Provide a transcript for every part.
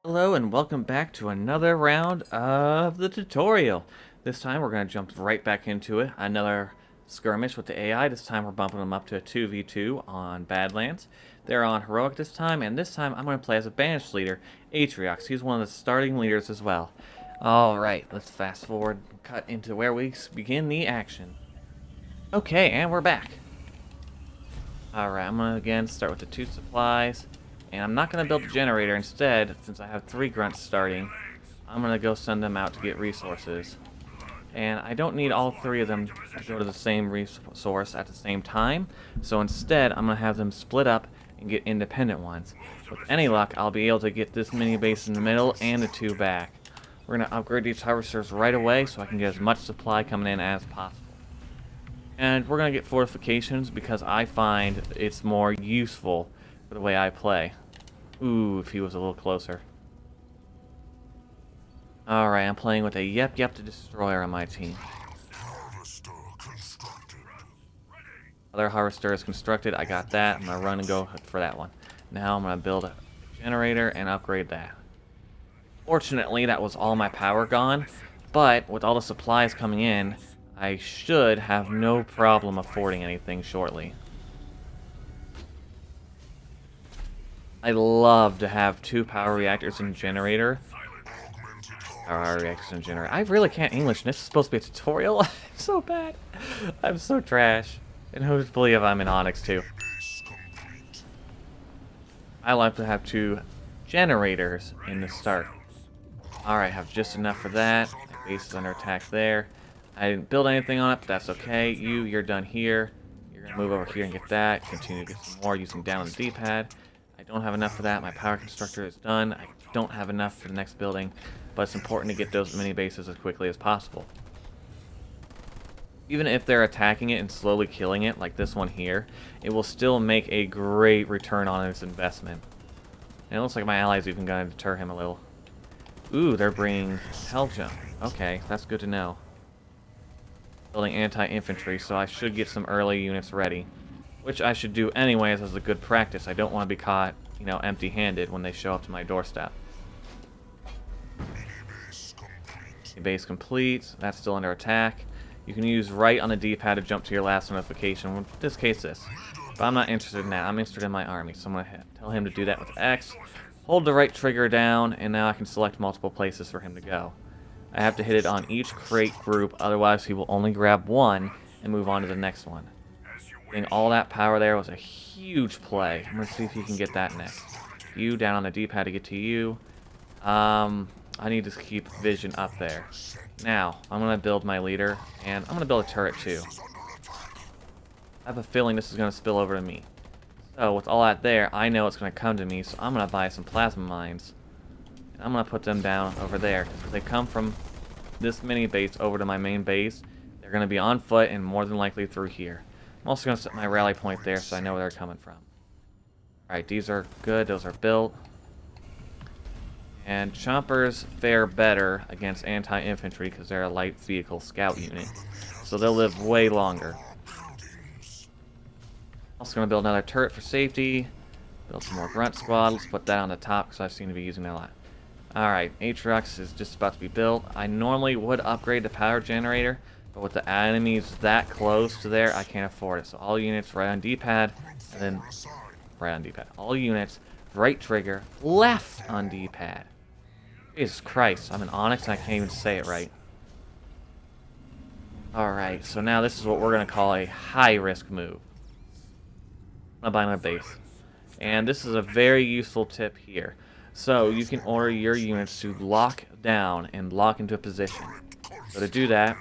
Hello and welcome back to another round of the tutorial. This time we're going to jump right back into it. Another skirmish with the AI. This time we're bumping them up to a 2v2 on Badlands. They're on Heroic this time, and this time I'm going to play as a banished leader, Atriox. He's one of the starting leaders as well. Alright, let's fast forward and cut into where we begin the action. Okay, and we're back. Alright, I'm going to again start with the 2 supplies. And I'm not going to build a generator. Instead, since I have 3 grunts starting, I'm going to go send them out to get resources. And I don't need all 3 of them to go to the same resource at the same time. So instead, I'm going to have them split up and get independent ones. With any luck, I'll be able to get this mini base in the middle and the 2 back. We're going to upgrade these harvesters right away so I can get as much supply coming in as possible. And we're going to get fortifications because I find it's more useful for the way I play. Ooh, if he was a little closer. Alright, I'm playing with a Yep the Destroyer on my team. Other harvester is constructed. I got that. I'm going to run and go for that one. Now I'm going to build a generator and upgrade that. Fortunately, that was all my power gone. But with all the supplies coming in, I should have no problem affording anything shortly. I love to have 2 power reactors and generator. Power reactors and generator. I really can't English, and this is supposed to be a tutorial. I'm so bad. I'm so trash. And who's believe I'm in Onyx too. I like to have 2 generators in the start. Alright, have just enough for that. My base is under attack there. I didn't build anything on it, but that's okay. You're done here. You're gonna move over here and get that. Continue to get some more using down on the D-pad. I don't have enough for that. My power constructor is done. I don't have enough for the next building, but it's important to get those mini bases as quickly as possible. Even if they're attacking it and slowly killing it, like this one here, it will still make a great return on its investment. And it looks like my allies even going to deter him a little. Ooh, they're bringing hell jump. Okay, that's good to know. Building anti-infantry, so I should get some early units ready. Which I should do anyways as a good practice. I don't want to be caught, empty-handed when they show up to my doorstep. Base complete. That's still under attack. You can use right on the D-pad to jump to your last notification. In this case, this. But I'm not interested in that. I'm interested in my army. So I'm going to tell him to do that with X. Hold the right trigger down, and now I can select multiple places for him to go. I have to hit it on each crate group, otherwise he will only grab one and move on to the next one. Getting all that power there was a huge play. I'm going to see if he can get that next. You down on the D-pad to get to you. I need to keep vision up there. Now, I'm going to build my leader, and I'm going to build a turret too. I have a feeling this is going to spill over to me. So, with all that there, I know it's going to come to me, so I'm going to buy some plasma mines. And I'm going to put them down over there. If they come from this mini base over to my main base, they're going to be on foot and more than likely through here. I'm also going to set my rally point there so I know where they're coming from. Alright, these are good. Those are built. And chompers fare better against anti-infantry because they're a light vehicle scout unit. So they'll live way longer. Also going to build another turret for safety. Build some more grunt squad. Let's put that on the top because I seem to be using that a lot. Alright, Atriox is just about to be built. I normally would upgrade the power generator, but with the enemies that close to there, I can't afford it. So all units right on D-pad, and then right on D-pad. All units, right trigger, left on D-pad. Jesus Christ, I'm an Onyx and I can't even say it right. Alright, so now this is what we're going to call a high-risk move. I'm going to buy my base. And this is a very useful tip here. So you can order your units to lock down and lock into a position. So to do that,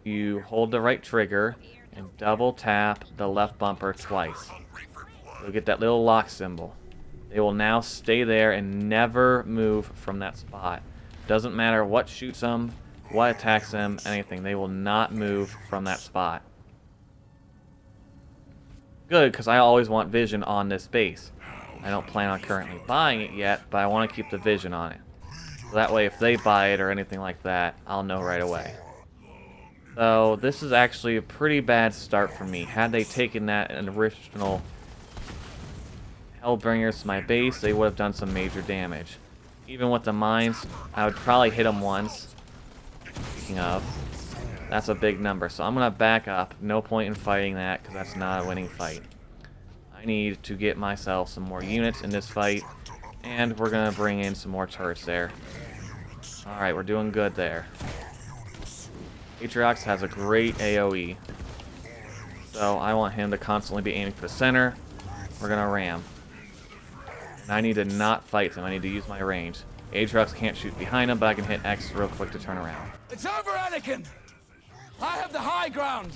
you hold the right trigger and double tap the left bumper twice. You'll get that little lock symbol. They will now stay there and never move from that spot. Doesn't matter what shoots them, what attacks them, anything. They will not move from that spot. Good, because I always want vision on this base. I don't plan on currently buying it yet, but I want to keep the vision on it. So that way if they buy it or anything like that, I'll know right away. So this is actually a pretty bad start for me. Had they taken that original Hellbringers to my base, they would have done some major damage. Even with the mines, I would probably hit him once. Speaking of, that's a big number, so I'm going to back up. No point in fighting that, because that's not a winning fight. I need to get myself some more units in this fight, and we're going to bring in some more turrets there. Alright, we're doing good there. Atriox has a great AoE, so I want him to constantly be aiming for the center. We're going to ram. And I need to not fight him, I need to use my range. Atriox can't shoot behind him, but I can hit X real quick to turn around. It's over, Anakin! I have the high ground!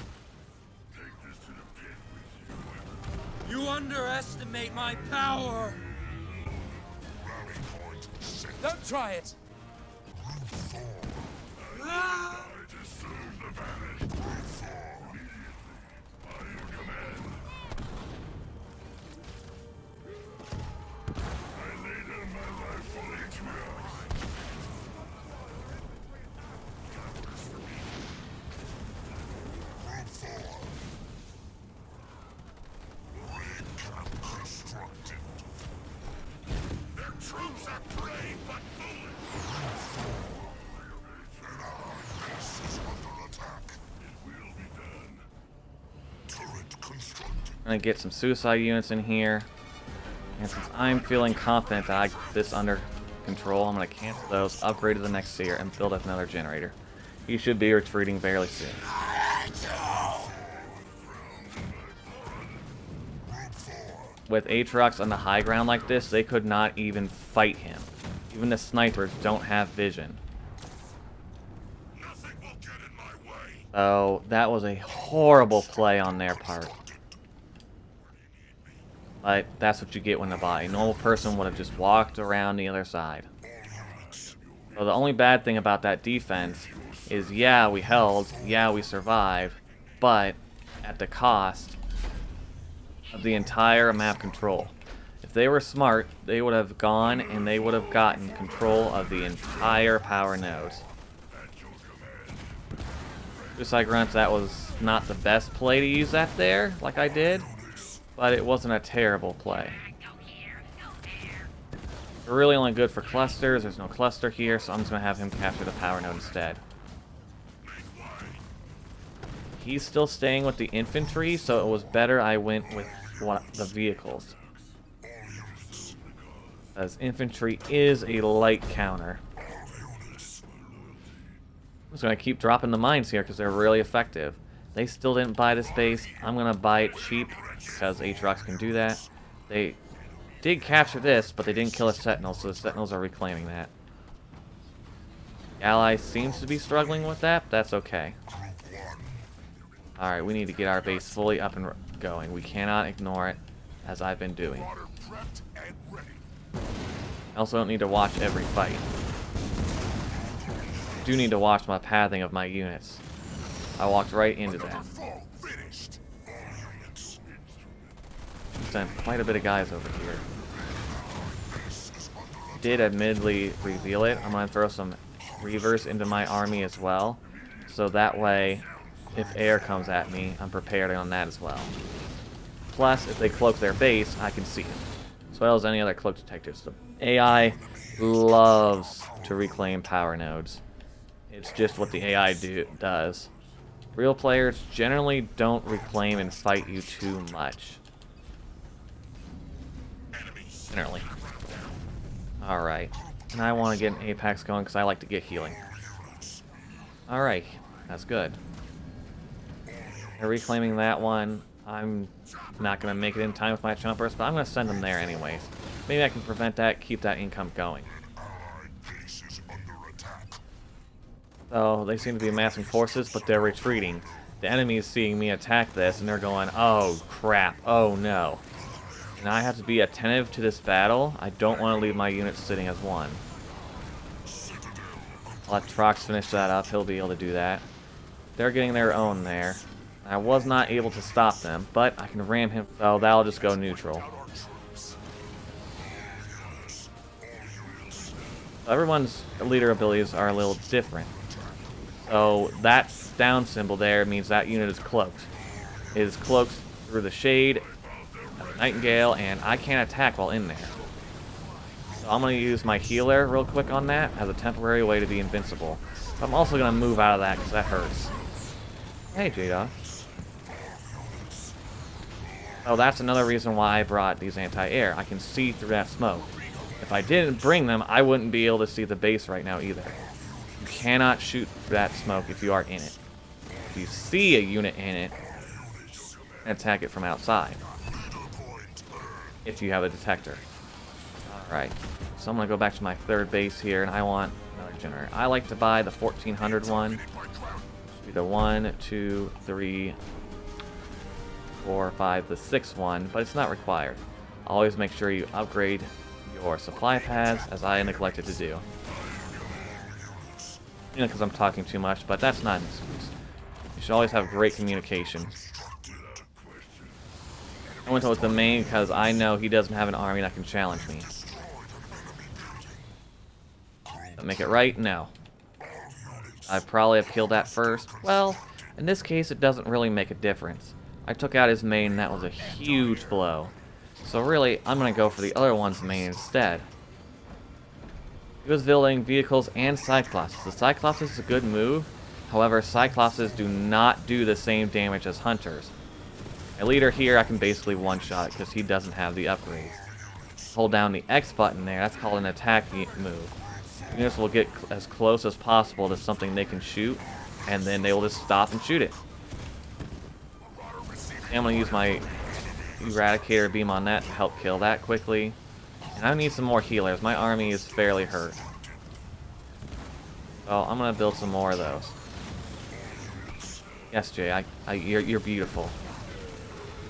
You underestimate my power! Don't try it! Ah! I'm gonna get some suicide units in here, and since I'm feeling confident that I got this under control, I'm gonna cancel those, upgrade to the next seer, and build up another generator. He should be retreating fairly soon. With Atriox on the high ground like this, they could not even fight him. Even the snipers don't have vision. So that was a horrible play on their part. But that's what you get when the bot. A normal person would have just walked around the other side. So the only bad thing about that defense is, yeah, we held, yeah, we survived, but at the cost of the entire map control. If they were smart, they would have gone and they would have gotten control of the entire power nodes. Suicide Grunts, that was not the best play to use that there, like I did. But it wasn't a terrible play. They're really only good for clusters. There's no cluster here, so I'm just going to have him capture the power node instead. He's still staying with the infantry, so it was better I went with the vehicles. Because infantry is a light counter. I'm just going to keep dropping the mines here because they're really effective. They still didn't buy this base. I'm going to buy it cheap because Atriox can do that. They did capture this, but they didn't kill a Sentinel, so the Sentinels are reclaiming that. The ally seems to be struggling with that, but that's okay. Alright, we need to get our base fully up and going. We cannot ignore it, as I've been doing. I also don't need to watch every fight. I do need to watch my pathing of my units. I walked right into that. Sent quite a bit of guys over here. Did admittedly reveal it. I'm going to throw some Reavers into my army as well. So that way, if air comes at me, I'm prepared on that as well. Plus, if they cloak their base, I can see it. As well as any other cloak detectors. The AI loves to reclaim power nodes. It's just what the AI does. Real players generally don't reclaim and fight you too much. Generally. Alright. And I want to get an Apex going because I like to get healing. Alright. That's good. They're reclaiming that one. I'm not going to make it in time with my chompers, but I'm going to send them there anyways. Maybe I can prevent that, keep that income going. So they seem to be amassing forces, but they're retreating. The enemy is seeing me attack this, and they're going, oh crap, oh no. And I have to be attentive to this battle. I don't want to leave my units sitting as one. I'll let Trox finish that up, he'll be able to do that. They're getting their own there. I was not able to stop them, but I can ram him, so that'll just go neutral. Everyone's leader abilities are a little different. So that down symbol there means that unit is cloaked. It is cloaked through the shade of the Nightingale, and I can't attack while in there. So I'm going to use my healer real quick on that as a temporary way to be invincible. But I'm also going to move out of that because that hurts. Hey, J-Dog. Oh, that's another reason why I brought these anti-air. I can see through that smoke. If I didn't bring them, I wouldn't be able to see the base right now either. You cannot shoot that smoke if you are in it. If you see a unit in it, attack it from outside. If you have a detector. Alright, so I'm going to go back to my third base here, and I want another generator. I like to buy the 1400 one. Be the 1, 2, 3, 4, 5, the 6th one, but it's not required. Always make sure you upgrade your supply pads, as I neglected to do. You know, because I'm talking too much, but that's not an excuse. You should always have great communication. I went with the main because I know he doesn't have an army that can challenge me. Make it right? No. I probably have killed that first. Well, in this case, it doesn't really make a difference. I took out his main, and that was a huge blow. So really, I'm going to go for the other one's main instead. He was building vehicles and Cyclopses. The Cyclopses is a good move. However, Cyclopses do not do the same damage as Hunters. My leader here, I can basically one-shot it because he doesn't have the upgrades. Hold down the X button there. That's called an attack move. Units will get as close as possible to something they can shoot, and then they will just stop and shoot it. And I'm going to use my Eradicator beam on that to help kill that quickly. And I need some more healers. My army is fairly hurt. So I'm going to build some more of those. Yes, Jay, you're beautiful.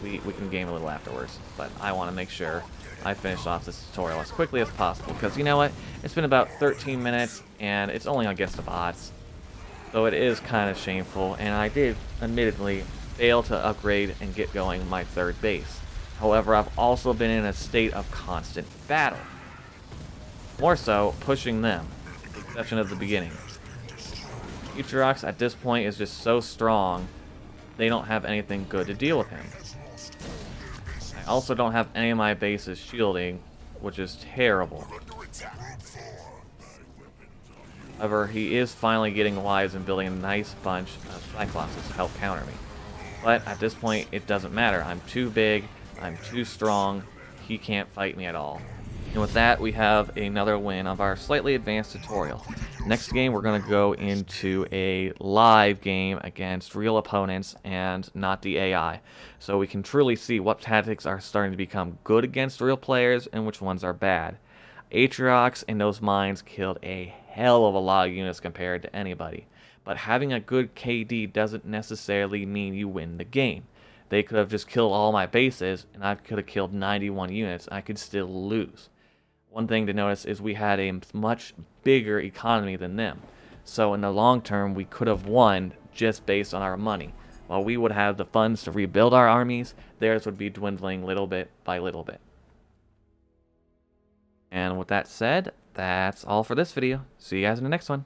We can game a little afterwards, but I want to make sure I finish off this tutorial as quickly as possible, because you know what? It's been about 13 minutes, and it's only against the bots. So it is kind of shameful, and I did, admittedly, fail to upgrade and get going my third base. However, I've also been in a state of constant battle. More so, pushing them, with the exception of the beginning. Utrox at this point is just so strong, they don't have anything good to deal with him. I also don't have any of my bases shielding, which is terrible. However, he is finally getting wise and building a nice bunch of Cyclopses to help counter me. But at this point, it doesn't matter. I'm too big, I'm too strong, he can't fight me at all. And with that, we have another win of our slightly advanced tutorial. Next game, we're going to go into a live game against real opponents and not the AI. So we can truly see what tactics are starting to become good against real players and which ones are bad. Atriox and those mines killed a hell of a lot of units compared to anybody. But having a good KD doesn't necessarily mean you win the game. They could have just killed all my bases, and I could have killed 91 units, and I could still lose. One thing to notice is we had a much bigger economy than them. So in the long term, we could have won just based on our money. While we would have the funds to rebuild our armies, theirs would be dwindling little bit by little bit. And with that said, that's all for this video. See you guys in the next one.